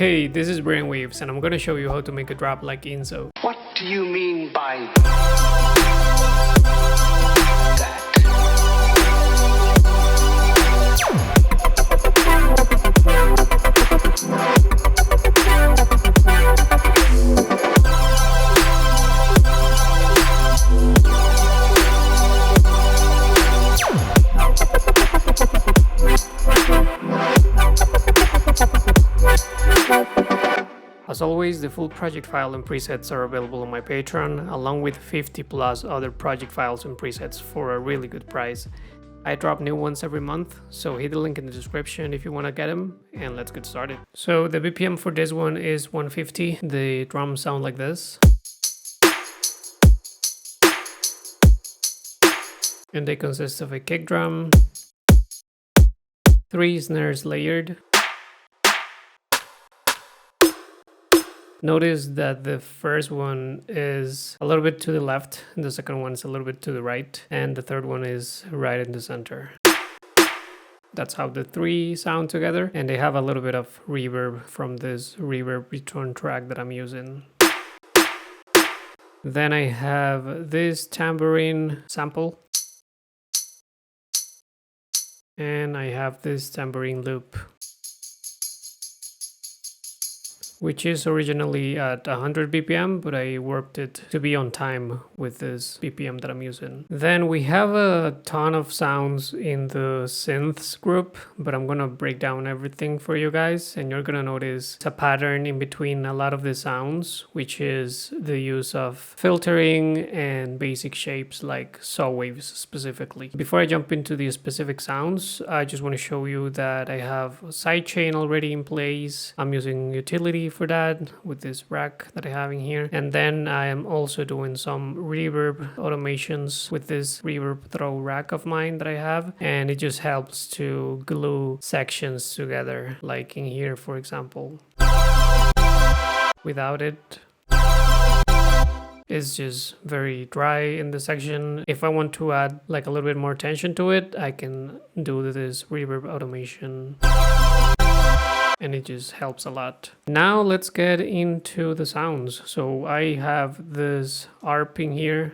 Hey, this is BRAINWAVEZ and I'm gonna show you how to make a drop like INZO. What do you mean by that? As always, the full project file and presets are available on my Patreon, along with 50 plus other project files and presets for a really good price. I drop new ones every month, so hit the link in the description if you want to get them, and let's get started. So the BPM for this one is 150. The drums sound like this. And they consist of a kick drum, 3 snares layered. Notice that the first one is a little bit to the left, the second one is a little bit to the right, and the third one is right in the center. That's how the 3 sound together, and they have a little bit of reverb from this reverb return track that I'm using. Then I have this tambourine sample, and I have this tambourine loop, which is originally at 100 BPM, but I worked it to be on time with this BPM that I'm using. Then we have a ton of sounds in the synths group, but I'm gonna break down everything for you guys, and you're gonna notice a pattern in between a lot of the sounds, which is the use of filtering and basic shapes like saw waves specifically. Before I jump into the specific sounds, I just wanna show you that I have a sidechain already in place. I'm using utility for that with this rack that I have in here, and then I am also doing some reverb automations with this reverb throw rack of mine that I have, and it just helps to glue sections together, like in here for example. Without it, it's just very dry in the section. If I want to add like a little bit more tension to it, I can do this reverb automation, and it just helps a lot. Now let's get into the sounds. So I have this ARP in here,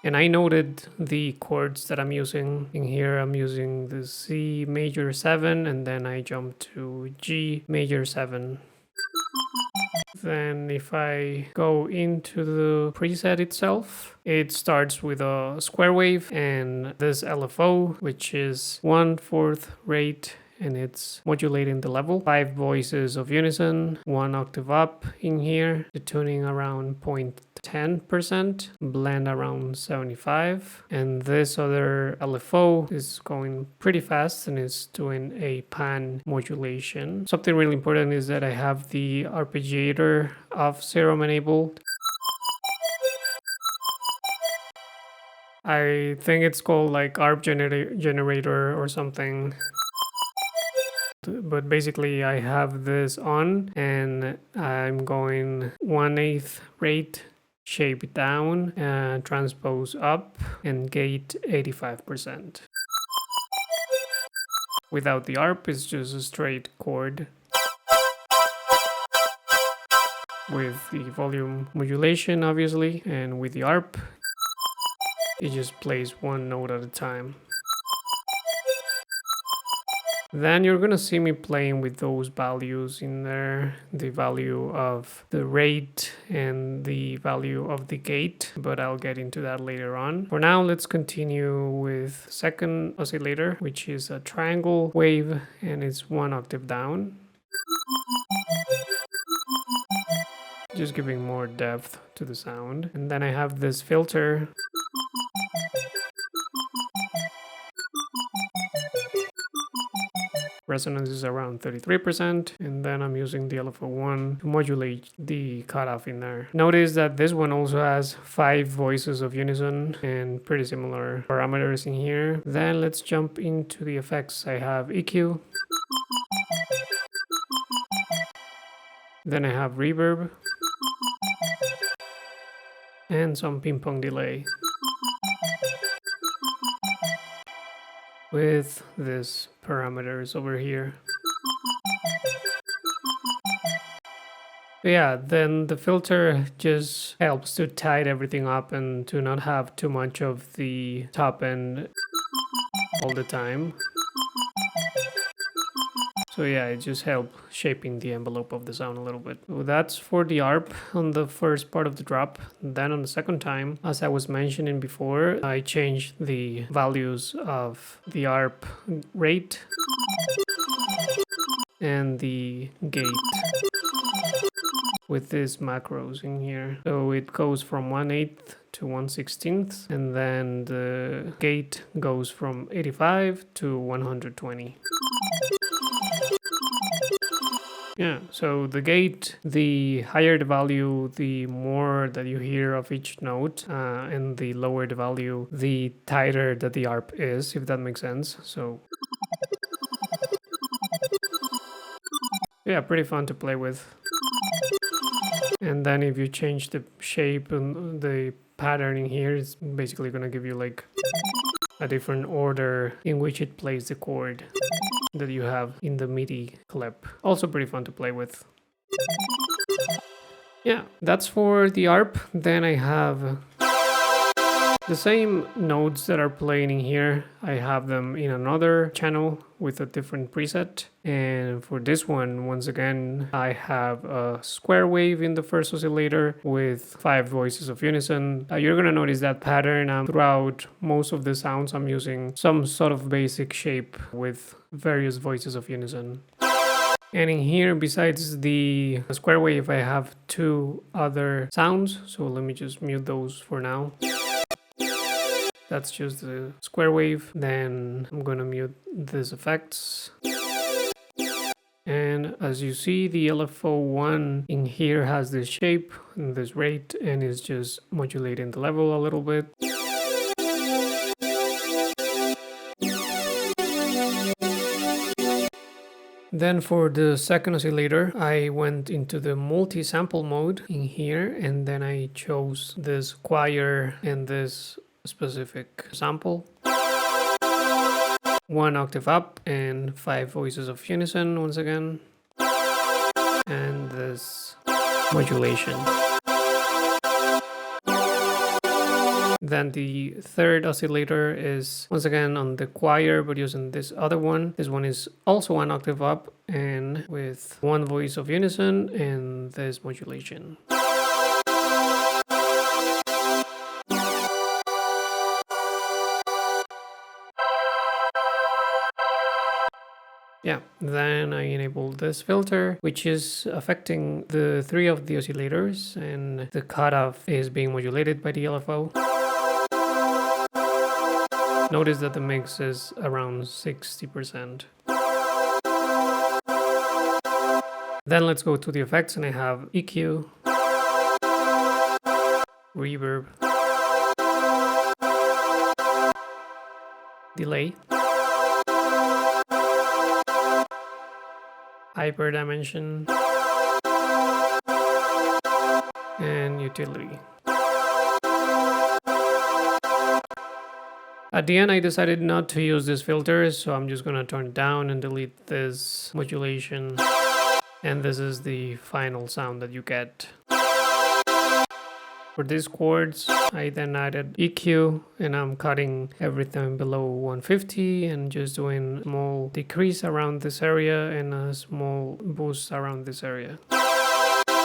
and I noted the chords that I'm using. In here I'm using the C major 7, and then I jump to G major 7. Then if I go into the preset itself, it starts with a square wave and this LFO, which is 1/4 rate, and it's modulating the level. 5 voices of unison, 1 octave up in here, the tuning around 0.10%, blend around 75, and this other LFO is going pretty fast and is doing a pan modulation. Something really important is that I have the arpeggiator of Serum enabled. I think it's called like ARP generator or something. But basically I have this on and I'm going 1/8 rate, shape down, transpose up, and gate 85%. Without the ARP, it's just a straight chord. With the volume modulation obviously, and with the ARP, it just plays one note at a time. Then you're gonna see me playing with those values in there, the value of the rate and the value of the gate, but I'll get into that later on. For now, let's continue with second oscillator, which is a triangle wave, and it's 1 octave down. Just giving more depth to the sound. And then I have this filter. Resonance is around 33%, and then I'm using the LFO1 to modulate the cutoff in there. Notice that this one also has 5 voices of unison and pretty similar parameters in here. Then let's jump into the effects. I have EQ. Then I have reverb and some ping pong delay. With this parameters over here. Yeah, then the filter just helps to tidy everything up and to not have too much of the top end all the time. So yeah, it just helps shaping the envelope of the sound a little bit. So that's for the ARP on the first part of the drop. Then on the second time, as I was mentioning before, I changed the values of the ARP rate and the gate with these macros in here. So it goes from 1/8 to 1/16, and then the gate goes from 85 to 120. Yeah, so the gate, the higher the value, the more that you hear of each note, and the lower the value, the tighter that the ARP is, if that makes sense. So yeah, pretty fun to play with. And then if you change the shape and the patterning here, it's basically gonna give you like a different order in which it plays the chord that you have in the MIDI clip. Also pretty fun to play with. Yeah, that's for the ARP. Then I have the same notes that are playing in here. I have them in another channel with a different preset. And for this one, once again, I have a square wave in the first oscillator with 5 voices of unison. You're gonna notice that pattern throughout most of the sounds. I'm using some sort of basic shape with various voices of unison. And in here, besides the square wave, I have 2 other sounds. So let me just mute those for now. That's just the square wave. Then I'm gonna mute these effects. And as you see, the LFO1 in here has this shape and this rate, and is just modulating the level a little bit. Then for the second oscillator, I went into the multi-sample mode in here, and then I chose this choir and this specific sample. 1 octave up and 5 voices of unison once again. And this modulation. Then the third oscillator is once again on the choir, but using this other one. This one is also 1 octave up and with 1 voice of unison and this modulation. Yeah, then I enable this filter, which is affecting the 3 of the oscillators, and the cutoff is being modulated by the LFO. Notice that the mix is around 60%. Then let's go to the effects, and I have EQ, reverb, delay, hyperdimension, and utility. At the end, I decided not to use this filter, so I'm just gonna turn it down and delete this modulation. And this is the final sound that you get. For these chords, I then added EQ, and I'm cutting everything below 150 and just doing a small decrease around this area and a small boost around this area.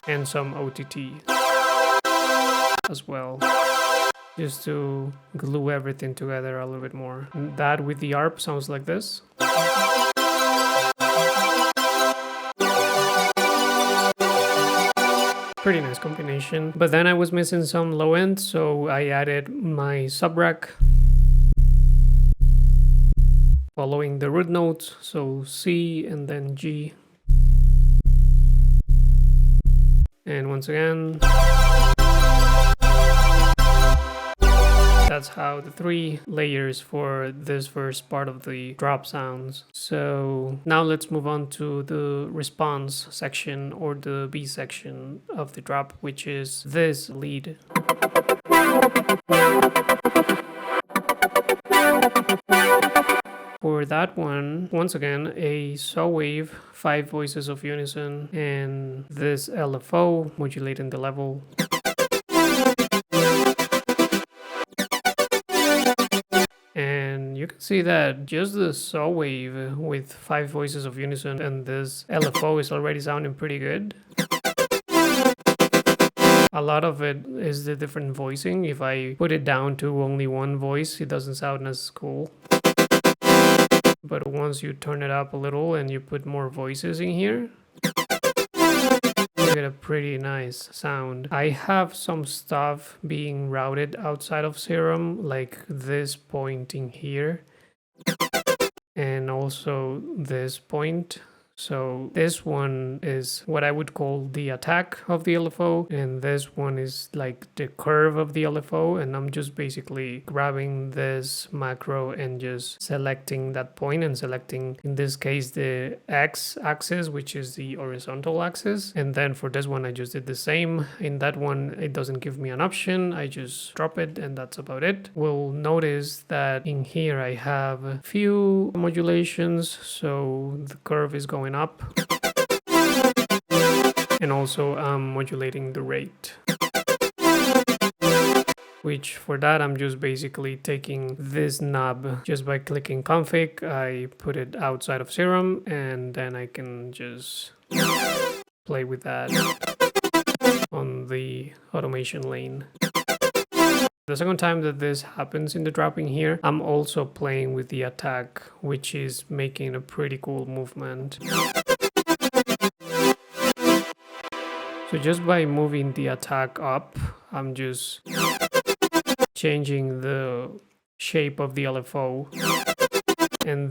And some OTT as well, just to glue everything together a little bit more. That with the ARP sounds like this. Pretty nice combination. But then I was missing some low end, so I added my sub-rack following the root notes, so C and then G. And once again, that's how the 3 layers for this first part of the drop sounds. So now let's move on to the response section, or the B section of the drop, which is this lead. For that one, once again, a saw wave, 5 voices of unison, and this LFO modulating the level. And you can see that just the saw wave with 5 voices of unison and this LFO is already sounding pretty good. A lot of it is the different voicing. If I put it down to only one voice, it doesn't sound as cool. But once you turn it up a little and you put more voices in here, you get a pretty nice sound. I have some stuff being routed outside of Serum, like this point in here, and also this point. So this one is what I would call the attack of the LFO, and this one is like the curve of the LFO, and I'm just basically grabbing this macro and just selecting that point and selecting, in this case, the X axis, which is the horizontal axis. And then for this one, I just did the same. In that one, it doesn't give me an option. I just drop it, and that's about it. We'll notice that in here I have a few modulations, so the curve is going up, and also I'm modulating the rate, which for that I'm just basically taking this knob just by clicking config. I put it outside of Serum, and then I can just play with that on the automation lane. The second time that this happens in the dropping here, I'm also playing with the attack, which is making a pretty cool movement. So just by moving the attack up, I'm just changing the shape of the LFO and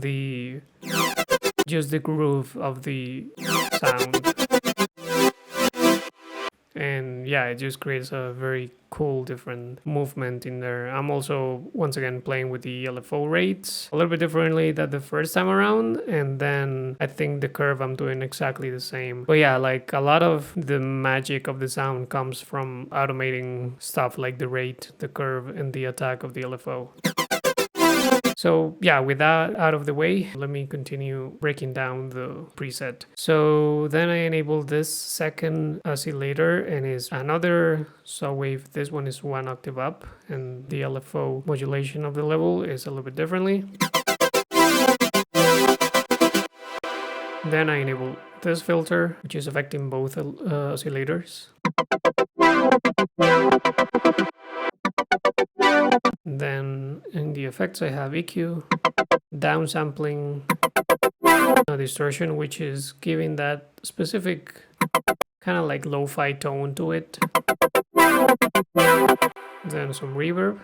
just the groove of the sound. And yeah, it just creates a very cool different movement in there. I'm also once again playing with the LFO rates a little bit differently than the first time around, and then I think the curve I'm doing exactly the same. But yeah, like a lot of the magic of the sound comes from automating stuff like the rate, the curve, and the attack of the LFO. So yeah, with that out of the way, let me continue breaking down the preset. So then I enable this second oscillator, and it's another saw wave. This one is 1 octave up, and the LFO modulation of the level is a little bit differently. Then I enable this filter, which is affecting both oscillators. Then in the effects I have EQ, downsampling, distortion, which is giving that specific kind of like lo-fi tone to it. Then some reverb.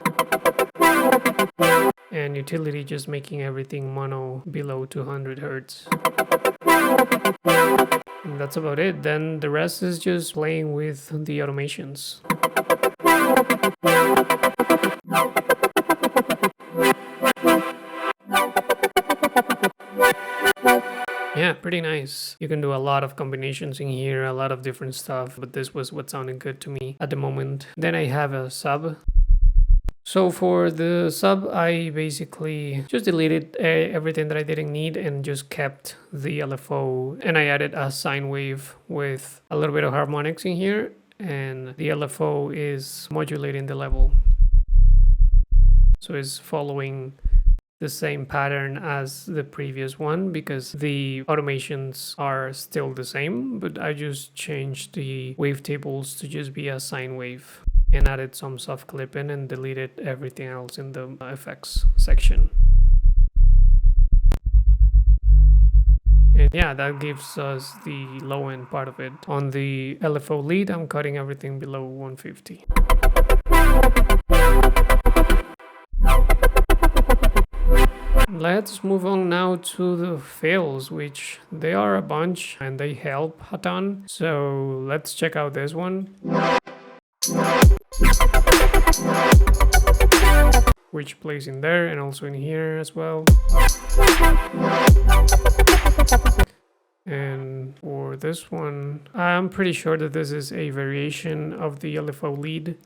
And utility, just making everything mono below 200 Hertz. And that's about it. Then the rest is just playing with the automations. Yeah, pretty nice. You can do a lot of combinations in here, a lot of different stuff, but this was what sounded good to me at the moment. Then I have a sub. So for the sub, I basically just deleted everything that I didn't need and just kept the LFO, and I added a sine wave with a little bit of harmonics in here, and the LFO is modulating the level. So it's following the same pattern as the previous one because the automations are still the same, but I just changed the wavetables to just be a sine wave and added some soft clip in and deleted everything else in the effects section. And yeah, that gives us the low end part of it. On the LFO lead, I'm cutting everything below 150. Let's move on now to the fills, which they are a bunch and they help a ton. So let's check out this one, which plays in there and also in here as well. And for this one, I'm pretty sure that this is a variation of the LFO lead.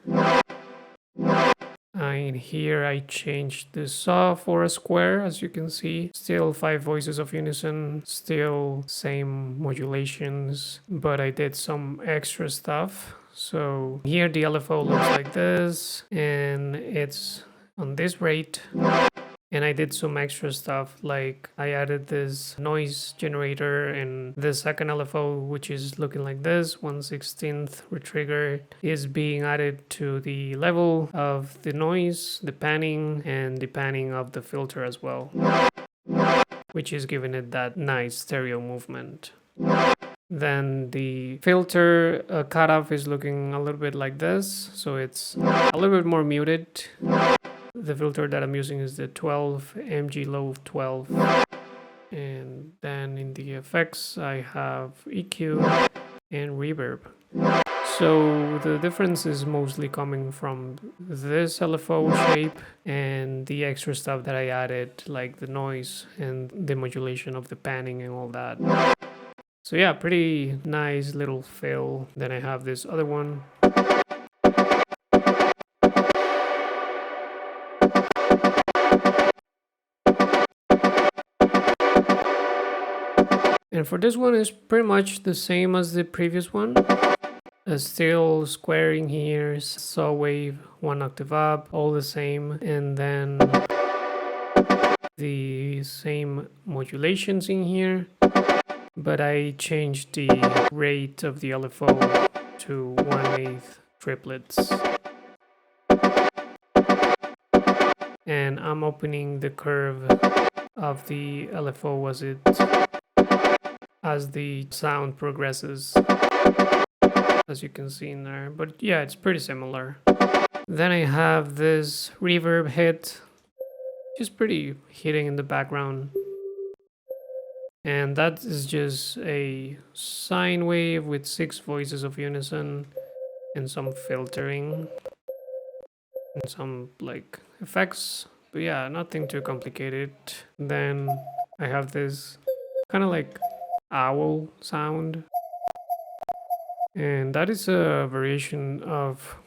In here I changed the saw for a square, as you can see. Still 5 voices of unison, still same modulations, but I did some extra stuff. So here the LFO looks like this, and it's on this rate. And I did some extra stuff, like I added this noise generator and the second LFO, which is looking like this, 1/16 retrigger, is being added to the level of the noise, the panning, and the panning of the filter as well, which is giving it that nice stereo movement. Then the filter cutoff is looking a little bit like this, so it's a little bit more muted. The filter that I'm using is the 12 MG Low 12. And then in the effects, I have EQ and reverb. So the difference is mostly coming from this LFO shape and the extra stuff that I added, like the noise and the modulation of the panning and all that. So yeah, pretty nice little fill. Then I have this other one. And for this one, it's pretty much the same as the previous one. Still squaring here, saw wave 1 octave up, all the same, and then the same modulations in here, but I changed the rate of the LFO to 1/8 triplets. And I'm opening the curve of the LFO as the sound progresses, as you can see in there. But yeah, it's pretty similar. Then I have this reverb hit, just pretty hitting in the background. And that is just a sine wave with 6 voices of unison and some filtering and some like effects. But yeah, nothing too complicated. Then I have this kind of like owl sound, and that is a variation of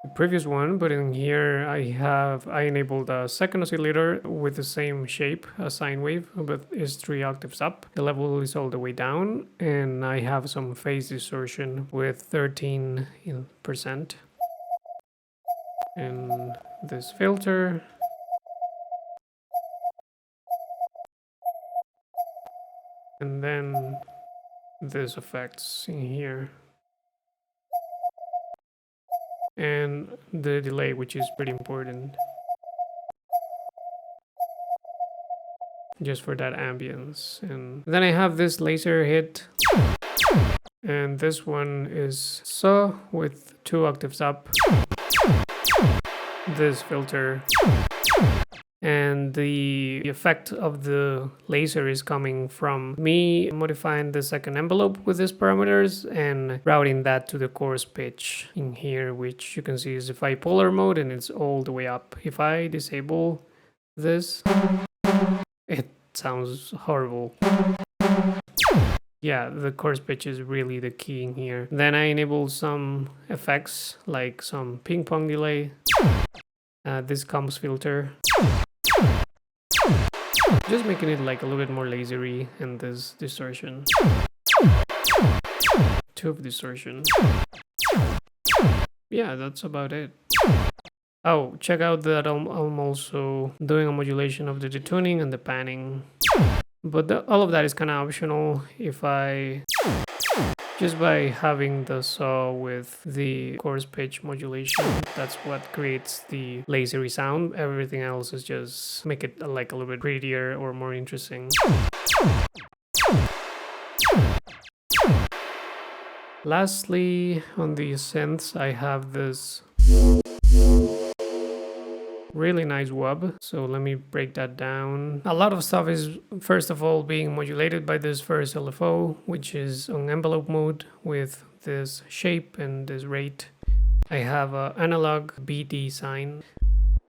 the previous one, but in here I enabled a second oscillator with the same shape, a sine wave, but is 3 octaves up. The level is all the way down, and I have some phase distortion with 13%. And this filter. And then this effects in here. And the delay, which is pretty important, just for that ambience. And then I have this laser hit, and this one is saw with 2 octaves up, this filter, and the effect of the laser is coming from me modifying the second envelope with these parameters and routing that to the chorus pitch in here, which you can see is the bipolar mode, and it's all the way up. If I disable this, it sounds horrible. Yeah, the chorus pitch is really the key in here. Then I enable some effects, like some ping pong delay, this comps filter, just making it like a little bit more lasery, and this distortion, tube distortion. Yeah, that's about it. Oh, check out that I'm also doing a modulation of the detuning and the panning, but all of that is kind of optional. If I just by having the saw with the chorus pitch modulation, that's what creates the lasery sound. Everything else is just make it like a little bit prettier or more interesting. Lastly, on the synths, I have this really nice wub. So let me break that down. A lot of stuff is first of all being modulated by this first LFO, which is on envelope mode with this shape and this rate. I have an analog BD sign.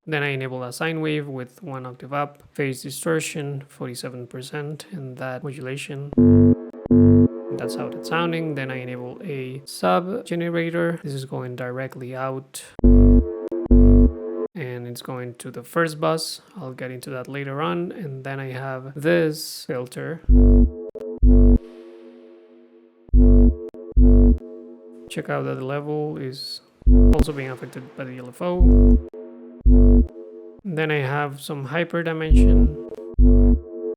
Then I enable a sine wave with 1 octave up, phase distortion 47%, and that modulation. That's how it's sounding. Then I enable a sub generator. This is going directly out. it's going to the first bus. I'll get into that later on. And then I have this filter. Check out that the level is also being affected by the LFO. Then I have some hyperdimension,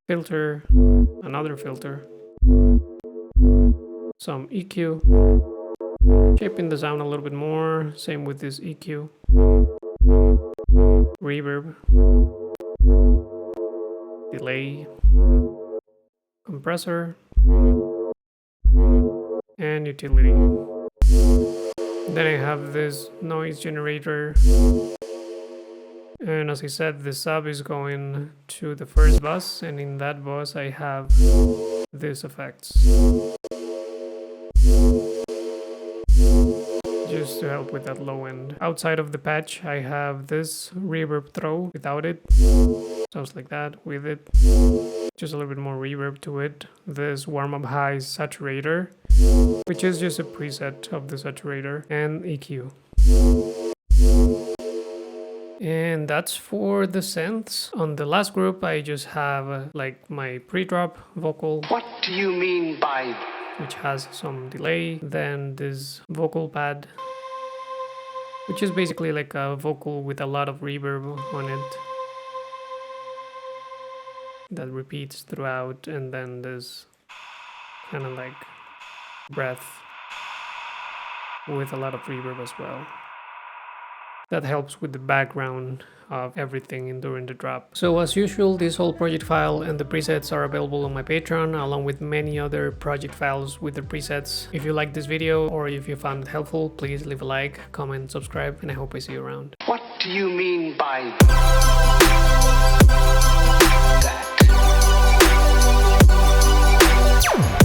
filter, another filter, some EQ, shaping the sound a little bit more, same with this EQ, reverb, delay, compressor, and utility. Then I have this noise generator, and as I said, the sub is going to the first bus, and in that bus I have these effects. Just to help with that low end. Outside of the patch, I have this reverb throw without it. Sounds like that. With it, just a little bit more reverb to it. This warm-up high saturator, which is just a preset of the saturator, and EQ. And that's for the synths. On the last group, I just have like my pre-drop vocal. What do you mean by... Which has some delay. Then this vocal pad, which is basically like a vocal with a lot of reverb on it that repeats throughout. And then this kind of like breath with a lot of reverb as well. That helps with the background of everything during the drop. So as usual, this whole project file and the presets are available on my Patreon, along with many other project files with the presets. If you like this video or if you found it helpful, please leave a like, comment, subscribe, and I hope I see you around. What do you mean by... that?